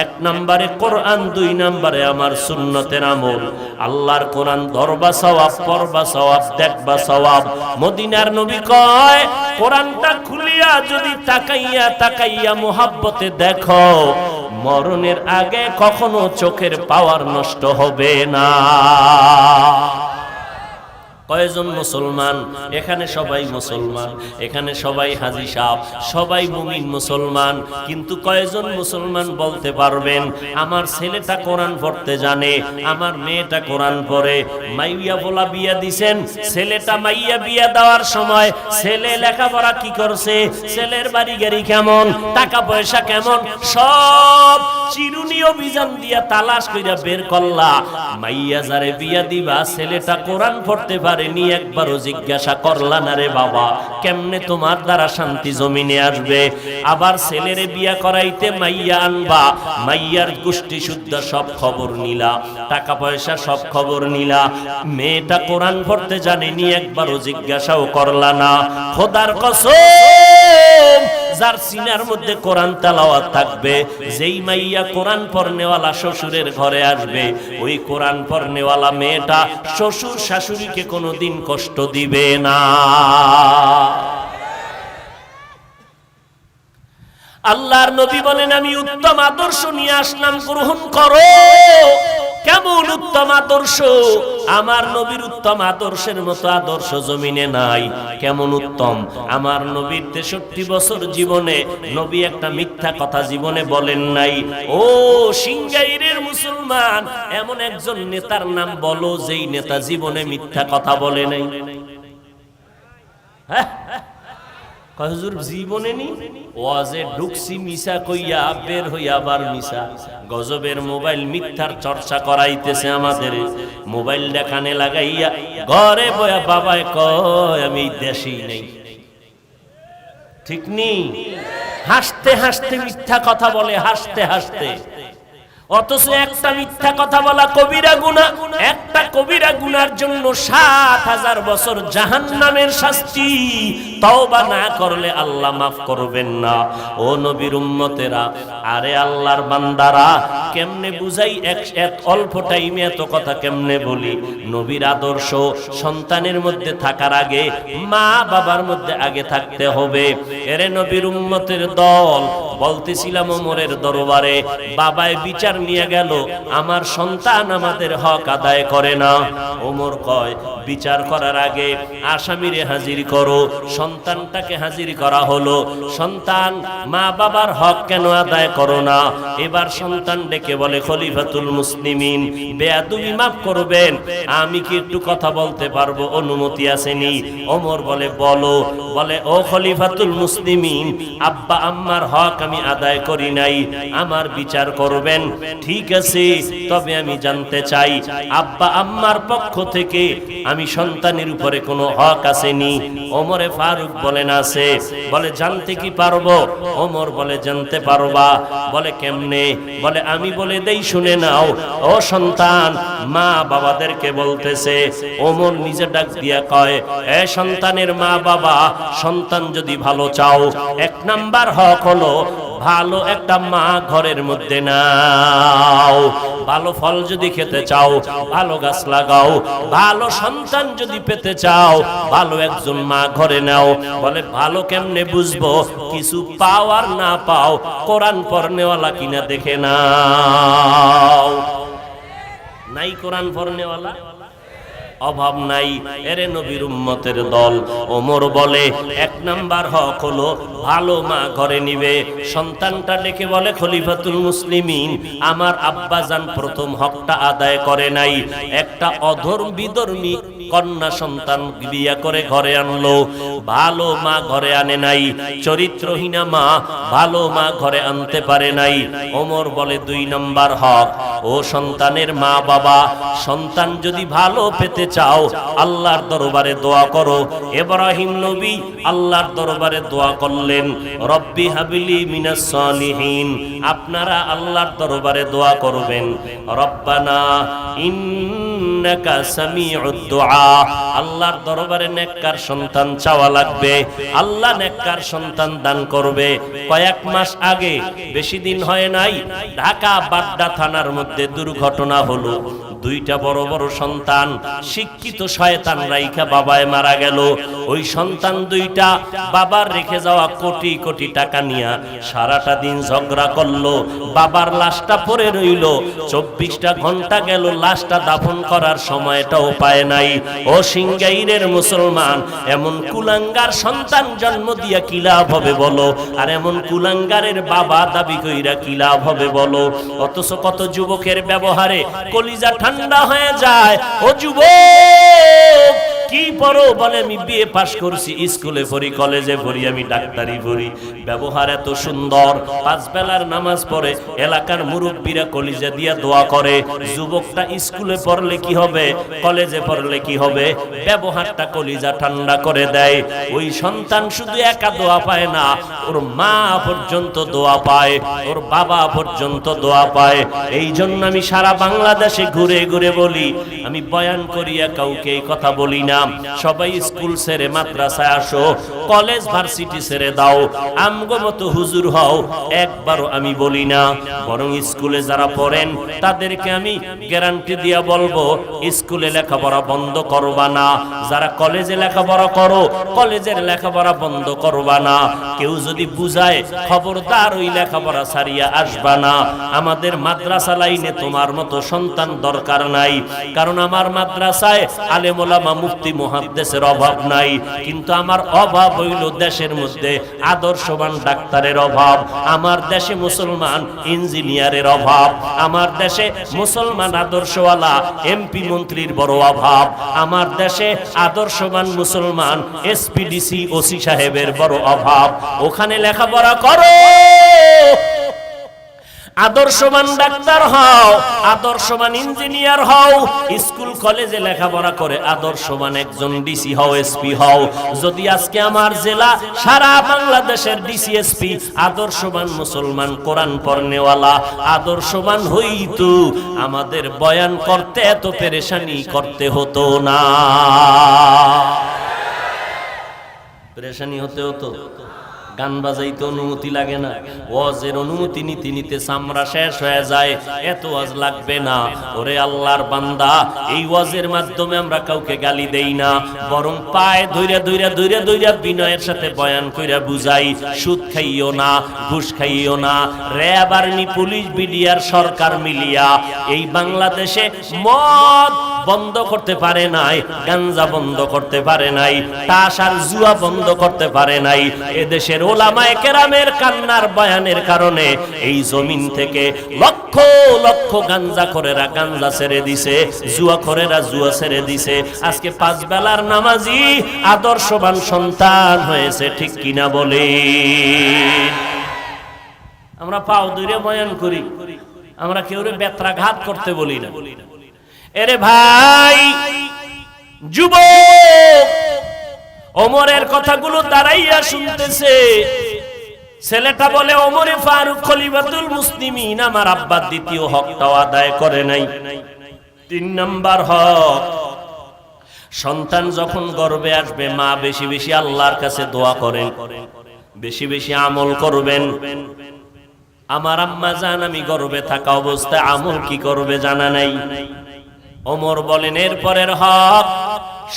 এক নম্বরে কোরআন, দুই নম্বরে আমার সুন্নতের আমল। আল্লাহর কোরআন ধরবা সওয়াব, পড়বা সওয়াব, দেখবা সওয়াব। মদিনার নবী কয় কোরআনটা খুলিয়া যদি তাকাইয়া তাকাইয়া মুহাব্বতে দেখো, মরণের আগে কখনো চোখের পাওয়ার নষ্ট হবে না। কয়জন মুসলমান এখানে? সবাই মুসলমান, এখানে সবাই হাজী সাহেব, সবাই মুমিন মুসলমান। কিন্তু কয়জন মুসলমান বলতে পারবেন আমার ছেলেটা কোরআন পড়তে জানে, আমার মেয়েটা কোরআন পড়ে? মাইয়া বলা বিয়া দিছেন, ছেলেটা মাইয়া বিয়া দেওয়ার সময় ছেলে লেখাপড়া কি করছে, ছেলের বাড়ি গাড়ি কেমন, টাকা পয়সা কেমন, সব চিরুনি অভিযান দিয়া তালাশ কইরা বের করলা। মাইয়া যারে বিয়া দিবা ছেলেটা কোরআন পড়তে পারে নি, একবারও জিজ্ঞাসা করলা না রে বাবা কেমনে তোমার দ্বারা শান্তি জমিনে আসবে? আবার ছেলেরে বিয়া করাইতে মাইয়া আনবা, মাইয়ার গোষ্ঠী শুদ্ধ সব খবর নিলা, টাকা পয়সা সব খবর নিলা, মেয়েটা কোরআন পড়তে জানেনি, একবারও জিজ্ঞাসাও করলা না। খোদার কসম, যার সিনার মধ্যে কোরআন তেলাওয়াত থাকবে, যেই মাইয়া কোরআন পড়নেওয়ালা শ্বশুরের ঘরে আসবে, ওই কোরআন পড়নেওয়ালা মেয়েটা শ্বশুর শাশুড়িকে কোনোদিন কষ্ট দিবে না। আল্লাহর নবী বলেন আমি উত্তম আদর্শ নিয়ে আসলাম, গ্রহণ করো। কেমন উত্তম আদর্শ? আমার নবীর উত্তম আদর্শের মতো আদর্শ জমিনে নাই। কেমন উত্তম? আমার নবীর 63 বছর জীবনে নবী একটা মিথ্যা কথা জীবনে বলেন নাই। ও সিংগাইরের মুসলমান, এমন একজন নেতার নাম বলো যেই নেতা জীবনে মিথ্যা কথা বলে নাই। হ্যাঁ, হুজুর জীবনে নি ওয়াজে ঢুকছি মিশা কইয়া, বের হইয়া আবার মিশা। গজবের মোবাইল মিথ্যার চর্চা করাইতেছে আমাদের। মোবাইল দেখানে লাগাইয়া ঘরে বয়া বাবায় কয় আমি দেশেই নেই। ঠিক নি? হাসতে হাসতে মিথ্যা কথা বলে, হাসতে হাসতে। অথচ একটা মিথ্যা কথা বলা কবিরা গুনাহ। একটা কবিরা গুনার জন্য ৭,০০০ বছর জাহান্নামের শাস্তি। তওবা না করলে আল্লাহ মাফ করবেন না। ও নবীর উম্মতেরা, আরে আল্লাহর বান্দারা, কেমনে বুঝাই এক অল্প টাইমে এত কথা কেমনে বলি? নবীর আদর্শ সন্তানের মধ্যে থাকার আগে মা বাবার মধ্যে আগে থাকতে হবে। এরে নবীর উম্মতের দল, বলতেছিলাম ওমরের দরবারে বাবায় বিচার নিয়ে গেল, আমার সন্তান আমাদের হক আদায় করে না। ওমর কয় বিচার করার আগে আসামিরে হাজির করো। সন্তানটাকে হাজির করা হলো। সন্তান, মা বাবার হক কেন আদায় করো না? এবার সন্তান ডেকে বলে খলিফাতুল মুসলিমিন, বেয়াদবি মাফ করবেন, আমি কি একটু কথা বলতে পারবো, অনুমতি আসেনি? ওমর বলে বলো। বলে ও খলিফাতুল মুসলিমিন, আব্বা আম্মার হক আমি আদায় করি নাই, আমার বিচার করবেন। ঠিক আছে, তবে আমি জানতে চাই আব্বা আম্মার পক্ষ থেকে আমি সন্তানের উপরে কোনো হক আসেনি? ওমরে ফারুক বলেন আছে। বলে জানতে কি পারবো? ওমর বলে জানতে পারবা। বলে কেমনে? বলে আমি বলে দেই, শুনে নাও। ও সন্তান, মা বাবাদেরকে বলতেছে। ওমর নিজে ডাক দিয়া কয়, এ সন্তানের মা বাবা, সন্তান যদি ভালো চাও, 1 নাম্বার হক হলো ভালো একটা মা ঘরের মধ্যে নাও। ভালো ফল যদি খেতে চাও, ভালো গাছ লাগাও। ভালো সন্তান যদি পেতে চাও, ভালো একজন মা ঘরে নাও। বলে ভালো কেমনে বুঝবো? কিছু পাও আর না পাও, কোরআন পড়নেওয়ালা কিনা দেখে নাও। নাই কোরআন পড়নেওয়ালা? অভাব নাই। এরে নবীর উম্মতের দল। ওমর বলে 1 নাম্বার হক হলো ভালো মা ঘরে নিবে। সন্তানটা ডেকে বলে, খলিফাতুল মুসলিমিন, আমার আব্বাজান প্রথম হকটা আদায় করে নাই। একটা অধর্ম বিধর্মী কন্যা সন্তান বিয়া করে ঘরে আনলো, ভালো মা ঘরে আনে নাই। চরিত্রহীনা মা ভালো মা ঘরে আনতে পারে নাই। ওমর বলে 2 নাম্বার হক, ও সন্তানের মা বাবা, সন্তান যদি ভালো পেতে চাও, আল্লাহর দরবারে দোয়া করো। ইব্রাহিম নবী আল্লাহর দরবারে দোয়া করলেন, রব্বি হাবিলি মিনাস সালিহিন। আপনারা আল্লাহর দরবারে দোয়া করবেন, রব্বানা ইন্নাকা সামিউদ দুআ। আল্লাহর দরবারে নেককার সন্তান চাওয়া লাগবে, আল্লাহ নেককার সন্তান দান করবে। কয়েক মাস আগে, বেশি দিন হয় নাই, ঢাকা বাড্ডা থানার মধ্যে দুর্ঘটনা হলো। 2টা বড় বড় সন্তান, শিক্ষিত শয়তান রাইখা বাবায় মারা গেল। ওই সন্তান 2টা বাবার রেখে যাওয়া কোটি কোটি টাকা নিয়া সারাটা দিন ঝগড়া করলো। বাবার লাশটা পড়ে রইল, 24টা ঘন্টা গেল, লাশটা দাফন করার সময়টাও পায় নাই। ও সিংগাইরের মুসলমান, এমন কুলাঙ্গার সন্তান জন্ম দিয়া কি লাভ হবে বলো? আর এমন কুলাঙ্গারের বাবা দাবি কইরা কি লাভ হবে বলো? অথচ কত যুবকের ব্যবহারে কলিজা ঠান্ডা হয়ে যায়। ও যুবক, কি পড়ো? বলে আমি বিএ পাস করছি, স্কুলে পড়ি, কলেজে পড়ি, আমি ডাক্তারি পড়ি। ব্যবহার এত সুন্দর, 5 বেলার নামাজ পড়ে, এলাকার মুরব্বীরা কলিজা দিয়া দোয়া করে। যুবকটা স্কুলে পড়লে কি হবে, কলেজে পড়লে কি হবে? ব্যবহারটা কলিজা ঠান্ডা করে দেয়। ওই সন্তান শুধু একা দোয়া পায় না, ওর মা পর্যন্ত দোয়া পায়, ওর বাবা পর্যন্ত দোয়া পায়। এই জন্য আমি সারা বাংলাদেশে ঘুরে ঘুরে বলি, আমি বয়ান করিয়া কাউকে এই কথা বলি না, সবাই স্কুল ছেড়ে মাদ্রাসায় আসো, কলেজ ভার্সিটি ছেড়ে দাও, আমগো মতো হুজুর হও, একবারও আমি বলি না। বরং স্কুলে যারা পড়েন তাদেরকে আমি গ্যারান্টি দিয়া বলবো, স্কুলে লেখাপড়া বন্ধ করবা না। যারা কলেজে লেখাপড়া করো, কলেজের লেখাপড়া বন্ধ করবা না। কেউ যদি বুঝায়, খবরদার ওই লেখাপড়া ছাড়িয়া আসবা না। আমাদের মাদ্রাসা লাইনে তোমার মতো সন্তান দরকার নাই, কারণ আমার মাদ্রাসায় আলেম ওলামা মুফতি মুহাদ্দিসের অভাব নাই, কিন্তু আমার অভাব হইল দেশের মধ্যে আদর্শবান ডাক্তারের অভাব। আমার দেশে মুসলমান ইঞ্জিনিয়ারের অভাব, আমার দেশে মুসলমান আদর্শওয়ালা এমপি মন্ত্রীর বড় অভাব, আমার দেশে আদর্শবান মুসলমান এসপিডিসি ওসি সাহেবের বড় অভাব। ওখানে লেখাপড়া করো, আদর্শবান ডাক্তার হও, আদর্শবান ইঞ্জিনিয়ার হও, স্কুল কলেজে লেখাপড়া করে আদর্শবান একজন ডিসি হও, এসপি হও। যদি আজকে আমার জেলা সারা বাংলাদেশের ডিসি এসপি আদর্শবান মুসলমান কোরআন পড়নেওয়ালা আদর্শবান হইতো, আমাদের বয়ান করতে এত পেরেশানি করতে হতো না। পেরেশানি হতে হতো, গান বাজাইতে অনুমতি লাগে না, ওয়াজের অনুমতি নিতে নিতে চামড়া শেষ হয়ে যায়, এত ওয়াজ লাগবে না। ওরে আল্লাহর বান্দা, এই ওয়াজের মাধ্যমে আমরা কাউকে গালি দেই না, বরং পায়ে ধইরা ধইরা ধইরা ধইরা বিনয়ের সাথে বয়ান কইরা বুঝাই, সুদ খাইও না, ঘুষ খাইও না। র্যাব, আর্মি, পুলিশ, বিডিআর, সরকার মিলিয়া এই বাংলাদেশে মদ বন্ধ করতে পারে নাই, গাঞ্জা বন্ধ করতে পারে নাই, তাস আর জুয়া বন্ধ করতে পারে নাই। এদেশের ওলামায়ে কেরামের কান্নার বয়ানের কারণে এই জমিন থেকে লক্ষ লক্ষ গাঞ্জাখোরেরা গাঞ্জা ছেড়ে দিছে, জুয়াখোরেরা জুয়া ছেড়ে দিছে। আজকে 5 বেলার নামাজি আদর্শবান সন্তান হয়েছে, ঠিক কিনা বলে? আমরা পাও ধরে বয়ান করি, আমরা কেউ বেত্রাঘাত করতে বলি না। এরে ভাই যুবক, ওমরের কথাগুলো দাঁড়াইয়া শুনতেছে। ছেলেটা বলে, ওমরে ফারুক খলিফাতুল মুসলিমিন, আমার আব্বার দ্বিতীয় হকটাও আদায় করে নাই। 3 নাম্বার হক, সন্তান যখন গর্ভে আসবে মা বেশি বেশি আল্লাহর কাছে দোয়া করেন, বেশি বেশি আমল করবেন। আমার আম্মা জান আমি গর্ভে থাকা অবস্থায় আমল কি করবে জানা নাই। ওমর বলেন, এরপরের হক,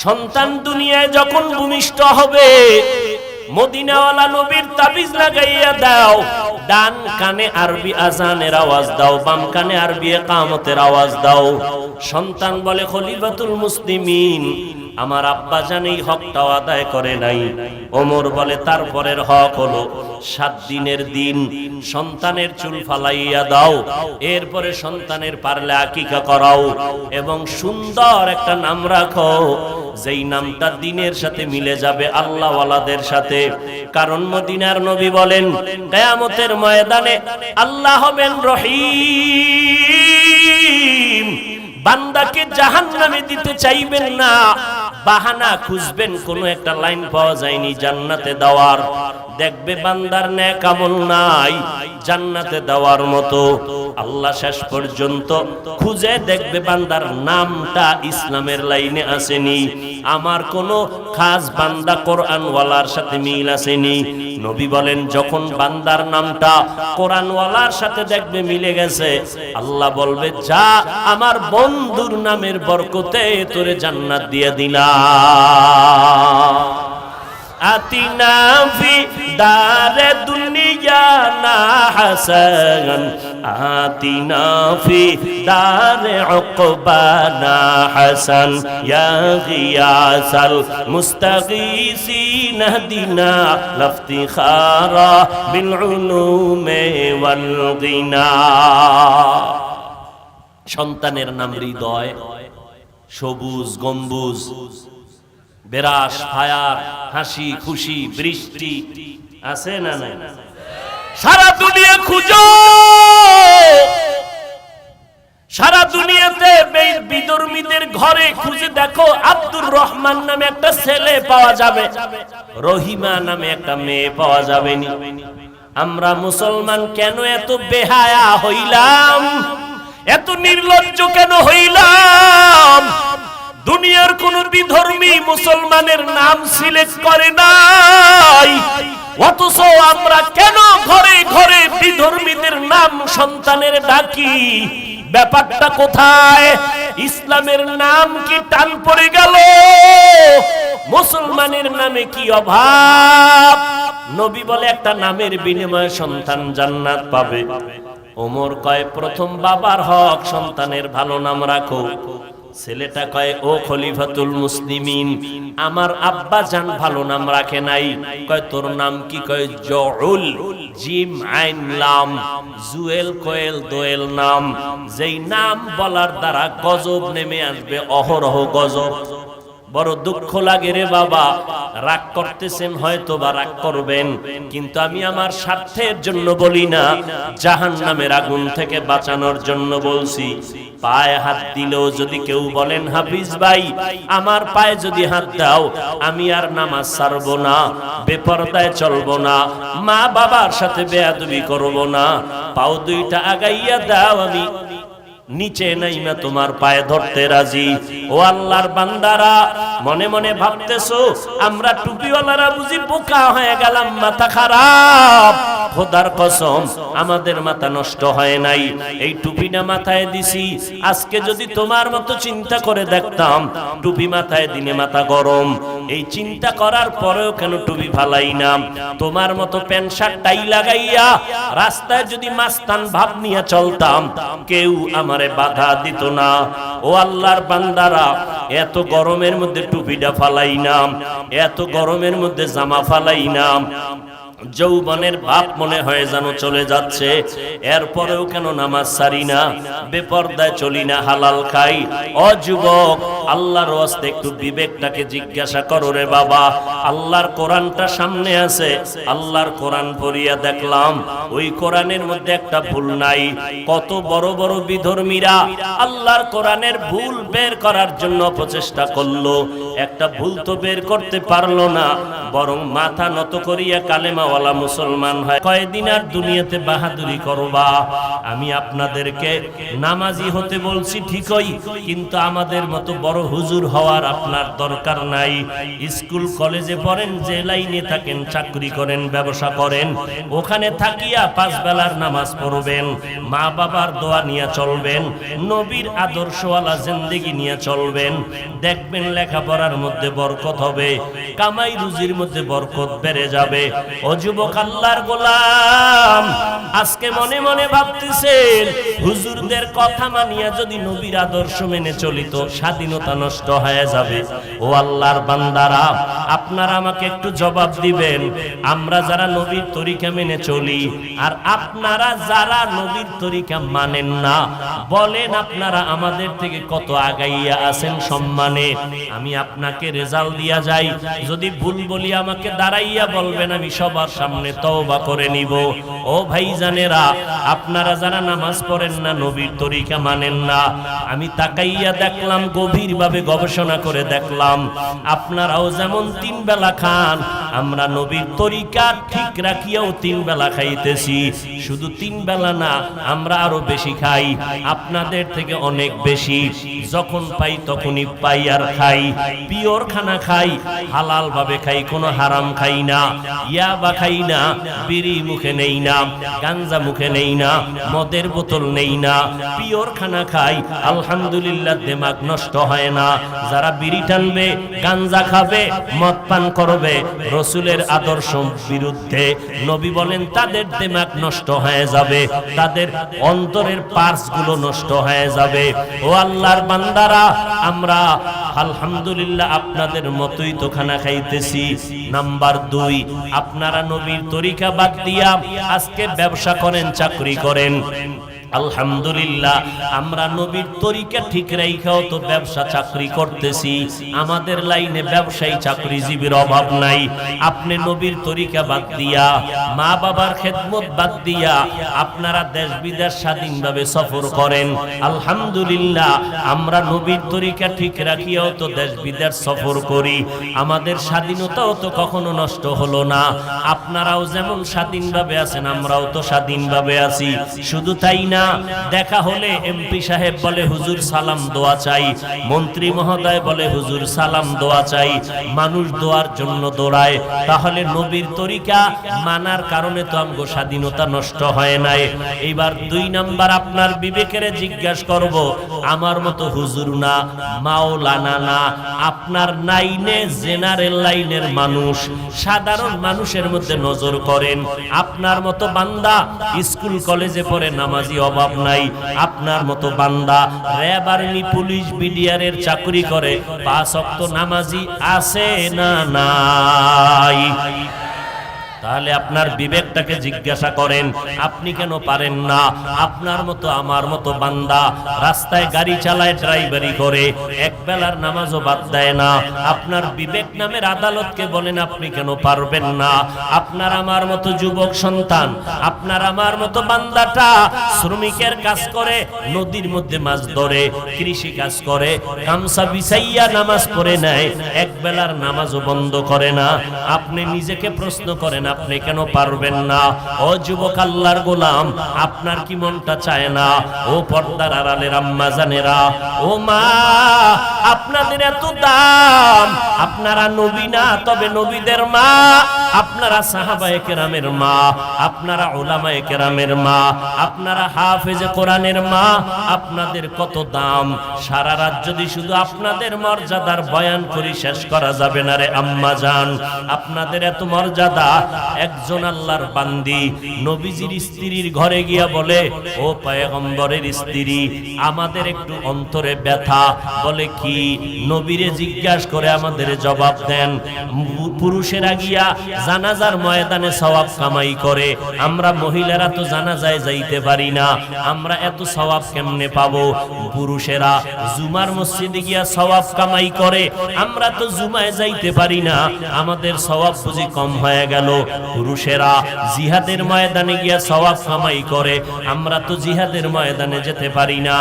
সন্তান দুনিয়ায় যখন ভূমিষ্ঠ হবে মদিনাওয়ালা নবীর তাবিজ লাগাইয়া দাও। ডান কানে আরবি আজানের আওয়াজ দাও, বাম কানে আরবি ইকামতের আওয়াজ দাও। সন্তান বলে, খলিফাতুল মুসলিমিন, আমার আব্বা জান এই হকটাও আদায় করে নাই। ওমর বলে, তারপরের হক হলো 7 দিনের দিন সন্তানের চুল ফালাইয়া দাও, এরপরে সন্তানের পারলে আকিকা করাও এবং সুন্দর একটা নাম রাখো, যেই নামটা দিনের সাথে মিলে যাবে আল্লাহ ওয়ালাদের সাথে। কারণ মদিনার নবী বলেন, কিয়ামতের ময়দানে আল্লাহ হবেন রহিম, বান্দাকে জাহান্নামে দিতে চাইবেন না, বাহানা খুঁজবেন, কোন একটা লাইন পাওয়া যায়নি জান্নাতে দেওয়ার। দেখবে বান্দার নেক আমল নাই জান্নাতে দেওয়ার মতো, আল্লাহ শেষ পর্যন্ত খুঁজে দেখবে বান্দার নামটা ইসলামের লাইনে আসেনি, আমার কোন খাস বান্দা কোরআনওয়ালার সাথে মিল আসেনি। নবী বলেন, যখন বান্দার নামটা কোরআনওয়ালার সাথে দেখবে মিলে গেছে, আল্লাহ বলবে, যা আমার বন্ধুর নামের বরকতে তোরে জান্নাত দিয়ে দিলাম। আতিনা ফি দারে দুনিয়া না হাসান, আতিনা ফি দারে উকবা না হাসান, ইয়া গিয়াসাল মুস্তাগীসিন হদিনা লাফতিখারা বিল উলুমে ওয়াল গিনা। সন্তানের নাম হৃদয়, সবুজ গম্বুজ, বেরাস ফায়ার, হাসি খুশি, বৃষ্টি আছে না নাই? সারা দুনিয়া খুঁজো, সারা দুনিয়াতে বিধর্মীদের ঘরে খুঁজে দেখো, আব্দুর রহমান নামে একটা ছেলে পাওয়া যাবে, রহিমা নামে একটা মেয়ে পাওয়া যাবে নি। আমরা মুসলমান কেন এত বেহায়া হইলাম, এত নির্লজ্জ কেন হইলাম? দুনিয়ার কোন বিধর্মী মুসলমানের নাম সিলেক্ট করে নাই, অথচ আমরা কেন ঘরে ঘরে বিধর্মীদের নাম সন্তানের ডাকি? ব্যাপারটা কোথায়? ইসলামের নাম কি টান পড়ে গেল? মুসলমানের নামে কি অভাব? নবী বলে, একটা নামের বিনিময়ে সন্তান জান্নাত পাবে। ওমর কয়, প্রথম বাবার হক, সন্তানের ভালো নাম রাখো। ছেলেটা কয়, ও খলিফাতুল মুসলিমিন, আমার আব্বা জান ভালো নাম রাখে নাই। কয়, তোর নাম কি? কয়, জউল, জিম আইন লাম, জুয়েল কোয়েল দোয়েল নাম, যেই নাম বলার দ্বারা গজব নেমে আসবে, অহরহ গজব। বড় দুঃখ লাগে রে বাবা, রাগ করতেছেন, হয়তো বা রাগ করবেন, কিন্তু আমি আমার স্বার্থের জন্য বলি না, জাহান্নামের আগুন থেকে বাঁচানোর জন্য বলছি। পায়ে হাত দিলেও যদি কেউ বলেন, হাফিজ ভাই আমার পায়ে যদি হাত দাও, আমি আর নামাজ ছাড়বো না, বেপরদায় চলবো না, মা বাবার সাথে বেয়াদবি করবো না, পাও দুইটা আগাইয়া দাও, আমি নিচে নাইমা তোমার পায়ে ধরতে রাজি। ও আল্লাহর বান্দারা, মনে মনে ভাবতেছো আমরা টুপিওয়ালারা বুঝি বোকা হয়ে গেলাম, মাথা খারাপ। খোদার কসম, আমাদের মাথা নষ্ট হয় নাই, এই টুপিটা মাথায় দিছি। আজকে যদি তোমার মতো চিন্তা করে দেখতাম, টুপি মাথায় দিনে মাথা গরম, এই চিন্তা করার পরেও কেন টুপি ফালাই না? তোমার মতো প্যান্ট শার্ট টাই লাগাইয়া রাস্তায় যদি মাস্তান ভাব নিয়ে চলতাম, কেউ আমারে বাধা দিত না। ও আল্লাহর বান্দারা, এত গরমের মধ্যে টুপিটা ফালাই না, এত গরমের মধ্যে জামা ফালাই না, যৌবনের বাপ মনে হয় যেন চলে যাচ্ছে, এরপরেও কেন নামাজ ছাড়ি না, বেপরদায় চলি না, হালাল খাই। ও যুবক, আল্লাহর ওয়াস্তে একটু বিবেকটাকে জিজ্ঞাসা করো রে বাবা। আল্লাহর কোরআনটা সামনে আছে, আল্লাহর কোরআন পড়িয়া দেখলাম ওই কোরআনের মধ্যে একটা ভুল নাই। কত বড় বড় বিধর্মীরা আল্লাহর কোরআনের ভুল বের করার জন্য প্রচেষ্টা করলো, একটা ভুল তো বের করতে পারলো না, বরং মাথা নত করিয়া কালেমাওয়ালা মুসলমান হয়। কয়দিন আর দুনিয়াতে বাহাদুরি করবা? আমি আপনাদেরকে নামাজি হতে বলছি ঠিকই, কিন্তু আমাদের মতো বড় হুজুর হওয়ার আপনার দরকার নাই। স্কুল কলেজে পড়েন, যে লাইনে থাকেন, চাকরি করেন, ব্যবসা করেন, ওখানে থাকিয়া 5 বেলার নামাজ পড়বেন, মা বাবার দোয়া নিয়ে চলবেন, নবীর আদর্শওয়ালা জিন্দেগি নিয়ে চলবেন। দেখবেন লেখাপড়ার মধ্যে বরকত হবে, কামাই রুজির মধ্যে বরকত বেড়ে যাবে। ও যুবক, আল্লাহর গোলাম, আজকে মনে মনে ভাবতেছেন হুজুরদের কথা মানিয়া যদি নবীর আদর্শ মেনে চলিত, স্বাধীনতা নষ্ট হয়ে যাবে। ও আল্লাহর বান্দারা, আপনারা আমাকে একটু জবাব দিবেন, আমরা যারা নবীর তরিকা মেনে চলি আর আপনারা যারা নবীর তরিকা মানেন না, বলেন আপনারা আমাদের থেকে কত আগাইয়া আছেন সম্মানে? আমি আপনাকে রেজাল্ট দিয়া যাই, যদি ভুল বলি আমাকে দাঁড়াইয়া বলবেন, আমি সবার সামনে তওবা করে নিব। ও ভাইজানেরা, আপনারা যারা নামাজ পড়েন না, নবীর তরিকা মানেন না, আমি তাকাইয়া দেখলাম, গভীরভাবে গবেষণা করে দেখলাম, আপনারাও যেমন 3 বেলা খান, আমরা নবীর তরিকা ঠিক রাখিয়াও 3 বেলা খাইতেছি। শুধু 3 বেলা না, আমরা আরো বেশি খাই, আপনাদের থেকে অনেক বেশি। যখন পাই তখনই পাই আর খাই, পিওর খানা খাই, হালাল ভাবে খাই, কোনো হারাম খাই না, ইয়াবা খাই না, বিড়ি মুখে নেই না, গাঞ্জা মুখে নেই না, মদের বোতল নেই না, পিওর খানা খাই। আলহামদুলিল্লাহ, দিমাগ নষ্ট হয় না। যারা বিড়ি টানবে, গাঞ্জা খাবে, মদ পান করবে, রসুলের আদর্শ বিরুদ্ধে, নবী বলেন তাদের দিমাগ নষ্ট হয়ে যাবে, তাদের অন্তরের পার্স গুলো নষ্ট হয়ে যাবে। ও আল্লাহর বান্দারা, আমরা আলহামদুলিল্লাহ আপনাদের মতোই তো খানা খাইতেছি। নাম্বার 2, আপনারা নবীর তরিকা বাদ দিয়া আজকে ব্যবসা করেন, চাকরি করেন। আলহামদুলিল্লাহ, আমরা নবীর তরিকা ঠিক রাইখাও তো ব্যবসা চাকরি করতেছি। আমাদের লাইনে ব্যবসায়ী চাকরিজীবীর অভাব নাই। আপনি নবীর তরিকা বাদ দিয়া, মা বাবার খেদমত বাদ দিয়া আপনারা দেশ বিদেশ স্বাধীনভাবে সফর করেন। আলহামদুলিল্লাহ, আমরা নবীর তরিকা ঠিক রাখিয়াও তো দেশ বিদেশ সফর করি। আমাদের স্বাধীনতাও তো কখনো নষ্ট হলো না। আপনারাও যেমন স্বাধীনভাবে আছেন, আমরাও তো স্বাধীনভাবে আছি। শুধু তাই না, দেখা হলে এমপি সাহেব বলে হুজুর সালাম দোয়া চাই, মন্ত্রী মহোদয় বলে হুজুর সালাম দোয়া চাই, মানুষ দোয়ার জন্য দৌড়ায়। তাহলে নবীর তরিকা মানার কারণে তো আমগো স্বাধীনতা নষ্ট হয় নাই। এইবার 2 নাম্বার, আপনার বিবেকের জিজ্ঞাসা করব, আমার মতো হুজুর না, মাওলানা না, আপনার লাইনে জেনারেল লাইনের মানুষ, সাধারণ মানুষের মধ্যে নজর করেন। আপনার মতো বান্দা স্কুল কলেজে পড়ে, নামাজি অভাব নাই। আপনার মতো বান্দা র্যাব, আর্মি, পুলিশ, বিডিআরের চাকরি করে, 5 ওয়াক্ত নামাজি আছে না নাই? তাহলে আপনার বিবেকটাকে জিজ্ঞাসা করেন, আপনি কেন পারেন না? আপনার মতো আমার মতো বান্দা রাস্তায় গাড়ি চালায়, ড্রাইভারি করে, এক বেলার নামাজও বাদ দেয় না। আপনার বিবেক নামের আদালতকে বলেন আপনি কেন পারবেন না? আপনার আমার মতো যুবক সন্তান, আপনার আমার মতো বান্দাটা শ্রমিকের কাজ করে, নদীর মধ্যে মাছ ধরে, কৃষি কাজ করে, গামছা বিছাইয়া নামাজ পড়ে নেয়, এক বেলার নামাজও বন্ধ করে না। আপনি নিজেকে প্রশ্ন করেন, আপনি কেন পারবেন না? ও যুবক, আল্লাহর গোলাম, আপনার কি মনটা চায় না? ও পর্দার আড়ালের আম্মা জানেরা, ও মা, আপনাদের এত দাম, আপনারা নবী না, তবে নবীদের মা, আপনারা সাহাবায়ে কেরামের মা, আপনারা উলামায়ে কেরামের মা, আপনারা হাফেজে কোরআনের মা, আপনাদের কত দাম। সারা রাত যদি শুধু আপনাদের মর্যাদার বয়ান করি শেষ করা যাবে না রে আম্মা জান। আপনাদের এত মর্যাদা, একজন আল্লাহর বান্দি নবীজির স্ত্রীর ঘরে গিয়া বলে, ও পয়গম্বরের স্ত্রী, আমাদের একটু অন্তরে ব্যথা। বলে কি কি? নবীরে জিজ্ঞাসা করে আমাদের জবাব দেন। পুরুষেরা গিয়া জানাজার ময়দানে সওয়াব কামাই করে, আমরা মহিলারা তো জানাজায় যাইতে পারি না, আমরা এত সওয়াব কেমনে পাবো? পুরুষেরা জুমার মসজিদে গিয়া সওয়াব কামাই করে, আমরা তো জুমায় যাইতে পারি না, আমাদের সওয়াব বুঝি কম হয়ে গেল? পুরুষেরা জিহাদের ময়দানে গিয়া সওয়াব কামাই করে, আমরা তো জিহাদের ময়দানে যেতে পারি না।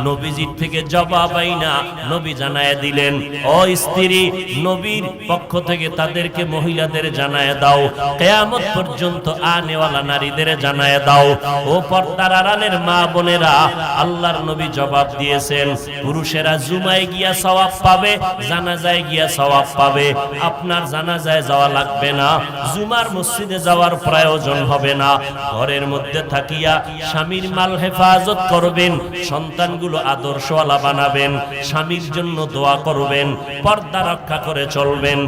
নবীজির থেকে জবাব আইনা নবী জানায় দিলেন, ও স্ত্রী, নবীর পক্ষ থেকে তাদেরকে মহিলাদের জানায় দাও, কিয়ামত পর্যন্ত আনেওয়ালা নারীদের জানায় দাও। ও পর্দার আড়ালের মা বোনেরা, আল্লাহর নবী জবাব দিয়েছেন, পুরুষেরা জুমায় গিয়া সওয়াব পাবে, জানাজায় গিয়া সওয়াব পাবে। আপনার জানাজায় যাওয়া লাগবে না, জুমার মসজিদে যাওয়ার প্রয়োজন হবে না। ঘরের মধ্যে থাকিয়া স্বামীর মাল হেফাজত করবেন, সন্তানগুলো আদর্শওয়ালা বানাবেন, স্বামীর জন্য দোয়া করবেন, পর্দা রক্ষা করে চলবেন।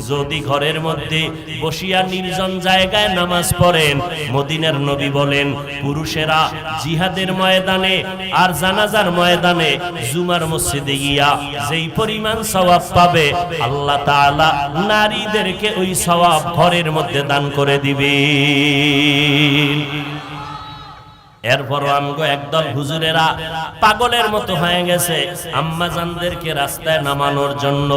যদি ঘরের মধ্যে বসিয়া নির্জন জায়গায় নামাজ পড়েন, মদিনার নবী বলেন, পুরুষেরা জিহাদের ময়দানে আর জানাজার ময়দানে জুমার মসজিদে গিয়া যেই পরিমাণ সওয়াব পাবে, আল্লাহ তাআলা নারীদেরকে ওই সওয়াব ঘরের মধ্যে দান করে দিবেন। এরপর আমগো একদল হুজুরেরা পাগলের মতো হয়ে গেছে আম্মা জানদেরকে রাস্তায় নামানোর জন্য।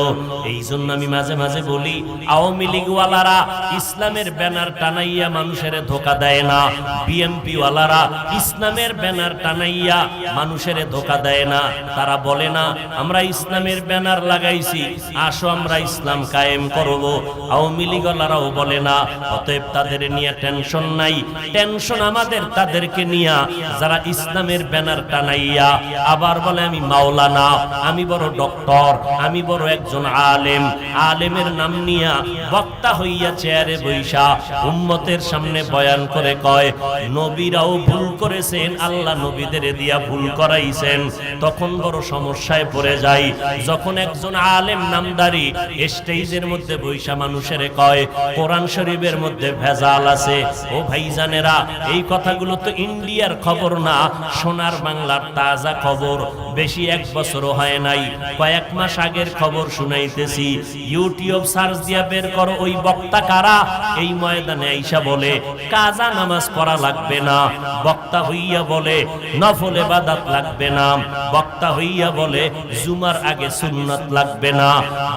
এই জন্য আমি মাঝে মাঝে বলি, আওয়ামী লীগওয়ালারা ইসলামের ব্যানার টানাইয়া মানুষের ধোকা দেয় না, বিএমপি ওয়ালারা ইসলামের ব্যানার টানাইয়া মানুষের ধোকা দেয় না। তারা বলে না আমরা ইসলামের ব্যানার লাগাইছি, আসো আমরা ইসলাম কায়েম করব। আওয়ামী লীগওয়ালারাও বলে না। অতএব তাদের নিয়ে টেনশন নাই, টেনশন আমাদের তাদেরকে নিয়ে যারা ইসলামের ব্যানার টানাইয়া আবার বলে আমি মাওলানা, আমি বড় ডক্টর, আমি বড় একজন আলেম, আলেমের নাম নিয়া বক্তা হইয়া চেয়ারে বৈশা উম্মতের সামনে বয়ান করে কয় নবীরাও ভুল করেছেন, আল্লাহ নবীদের দিয়া ভুল করাইছেন। তখন বড় সমস্যায় পড়ে যাই যখন একজন আলেম নামদারি স্টেজের মধ্যে বৈশা মানুষের কয় কোরআন শরীফের মধ্যে ভেজাল আছে। ও ভাইজানেরা, এই কথাগুলো তো ইন্ডিয়ার খবর না, সোনার বাংলার তাজা খবর। বেশি এক বছরও হয় নাই, কয়েক মাস আগের খবর শুনাইতেছি। ইউটিউব সার্চ দিয়া বের করো ওই বক্তা কারা। এই ময়দানে আইসা বলে কাজা নামাজ পড়া লাগবে না, বক্তা হইয়া বলে নফল ইবাদত লাগবে না, বক্তা হইয়া বলে জুমার আগে সুন্নাত লাগবে না,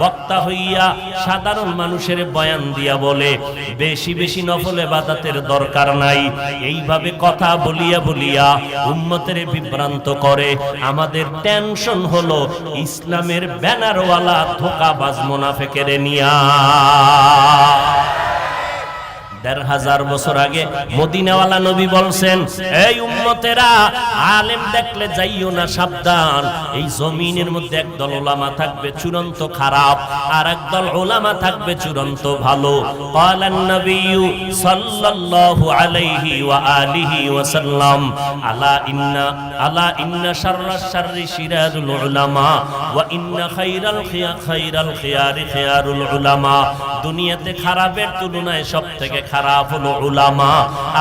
বক্তা হইয়া সাধারণ মানুষের বয়ান দিয়া বলে বেশি বেশি নফল ইবাদতের দরকার নাই। এইভাবে কথা বলিয়া বলিয়া উম্মতের বিভ্রান্ত করে। আমাদের টেনশন হলো ইসলামের ব্যানারওয়ালা ধোঁকাবাজ মুনাফিকের নিয়া। ১৫০০ বছর আগে মদিনাওয়ালা নবী বলছেন, এই উম্মতেরা আলেম দেখলে যাইও না, সাবধান। এই জমিনের মধ্যে একদল উলামা থাকবে চূড়ান্ত খারাপ, আর একদল উলামা থাকবে চূড়ান্ত ভালো। ক্বালান নবিয়্যু সাল্লাল্লাহু আলাইহি ওয়া আলিহি ওয়া সাল্লাম, আলা ইন্না শাররাশ শাররি শিরারুল উলামা ওয়া ইন্না খায়রাল খিয়ারি খিয়ারুল উলামা। দুনিয়াতে খারাপের তুলনায় সবথেকে খারাপ হলো উলামা,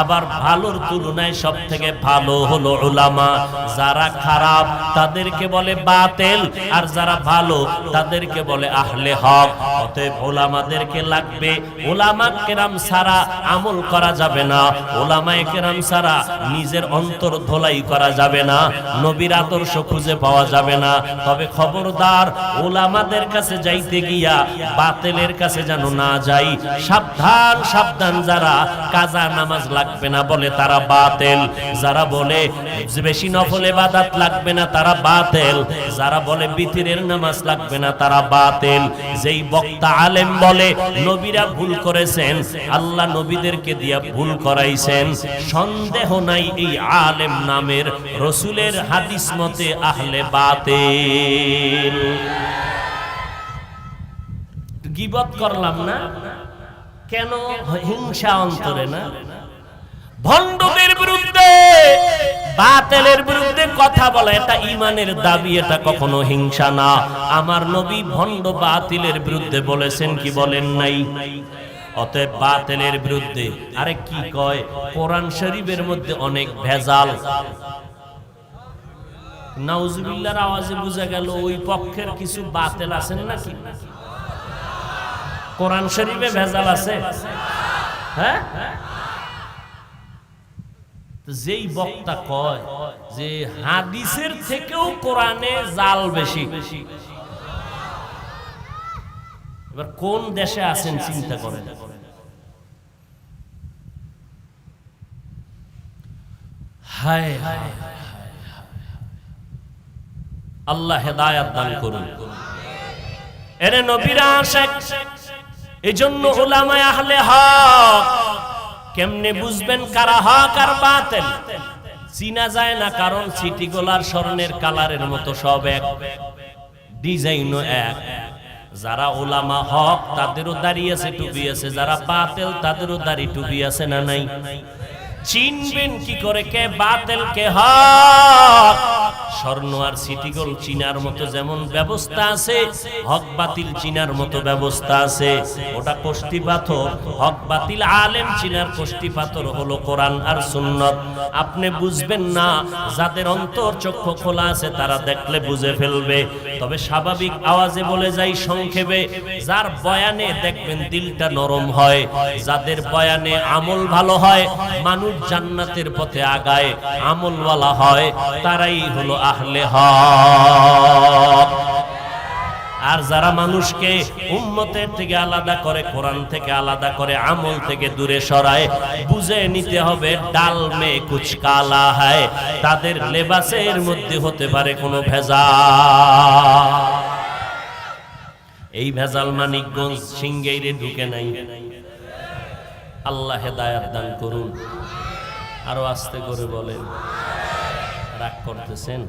আবার ভালোর তুলনায় সবথেকে ভালো হলো উলামা। যারা খারাপ তাদেরকে বলে বাতিল, আর যারা ভালো তাদেরকে বলে আহলে হক। অতএব উলামাদেরকে লাগবে। উলামা কেরাম ছাড়া আমল করা যাবে না, উলামায়ে কেরাম ছাড়া নিজের অন্তর ধোলাই করা যাবে না, নবীর আদর্শ খুঁজে পাওয়া যাবে না। তবে খবরদার, উলামাদের কাছে যাইতে গিয়া বাতিলের কাছে যেন না যাই। সাবধান সাবধান, যারা কাজা নামাজ লাগবে না বলে তারা বাতিল, যারা বলে বেশি নফল ইবাদত লাগবে না তারা বাতিল, যারা বলে বিতরের নামাজ লাগবে না তারা বাতিল। যেই বক্তা আলেম বলে নবীরা ভুল করেছেন, আল্লাহ নবীদেরকে দিয়া ভুল করাইছেন, সন্দেহ নাই এই আলেম নামের রাসূলের হাদিস মতে আহলে বাতিল। গীবত করলাম না কেন? হিংসা অন্তরে না? ভণ্ডদের বিরুদ্ধে বাতিলের বিরুদ্ধে কথা বলা এটা ঈমানের দাবি, এটা কখনো হিংসা না। আমার নবী ভণ্ড বাতিলের বিরুদ্ধে বলেছেন কি বলেন নাই? অতএব বাতিলের বিরুদ্ধে। আরে কি কয়, কোরআন শরীফের মধ্যে অনেক ভেজাল। নাউজুবিল্লাহর আওয়াজে বোঝা গেল ওই পক্ষের কিছু বাতিল আছেন নাকি? কোরআন শরীফে ভেজাল আছে? হ্যাঁ, যেই বক্তা কয় যে হাদিসের থেকেও কোরআনে জাল বেশি, এবার কোন দেশে আছেন চিন্তা করেন। হায় হায়, আল্লাহ হেদায়েত দান করুন। এরে নবীরা আশিক, এজন্য উলামায়ে আহলে হক কেমনে বুঝবেন কারা হক আর বাতিল? চিনা যায় না, কারণ সিটি গোলার স্বর্ণের কালারের মতো সব এক, ডিজাইনও এক। যারা উলামা হক তাদেরও দাড়ি আছে, টুপি আছে, যারা বাতিল তাদেরও দাড়ি টুপি আছে না নাই? চিনবেন কি করে কে বাতিল কে হক? স্বর্ণ আর সিটি গোল্ড চিনার মতো যেমন ব্যবস্থা আছে, হক বাতিল চিনার মতো ব্যবস্থা আছে। ওটা কষ্টি পাথর, হক বাতিল আলেম চিনার কষ্টি পাথর হলো কোরআন আর সুন্নাত। আপনি বুঝবেন না, যাদের অন্তর চক্ষু খোলা আছে তারা দেখলে বুঝে ফেলবে। তবে স্বাভাবিক আওয়াজে বলে যাই সংক্ষেপে, যার বয়ানে দেখবেন দিলটা নরম হয়, যাদের বয়ানে আমল ভালো হয়, মানুষ জান্নাতের পথে আগায়, আমলওয়ালা হয়, তারাই হলো আহলে হক। আর যারা মানুষকে উম্মতের থেকে আলাদা করে, কোরআন থেকে আলাদা করে, আমল থেকে দূরে সরায়, বুঝে নিতে হবে ডাল মে কুছ কালা হয়, তাদের লেবাসের মধ্যে হতে পারে কোনো ভেজাল। এই ভেজাল মানিকগঞ্জ সিংগাইরে ঢুকে নাই। আল্লাহ হেদায়েত দান করুন। আরো আস্তে করে বলেন, রাগ করতেছেন?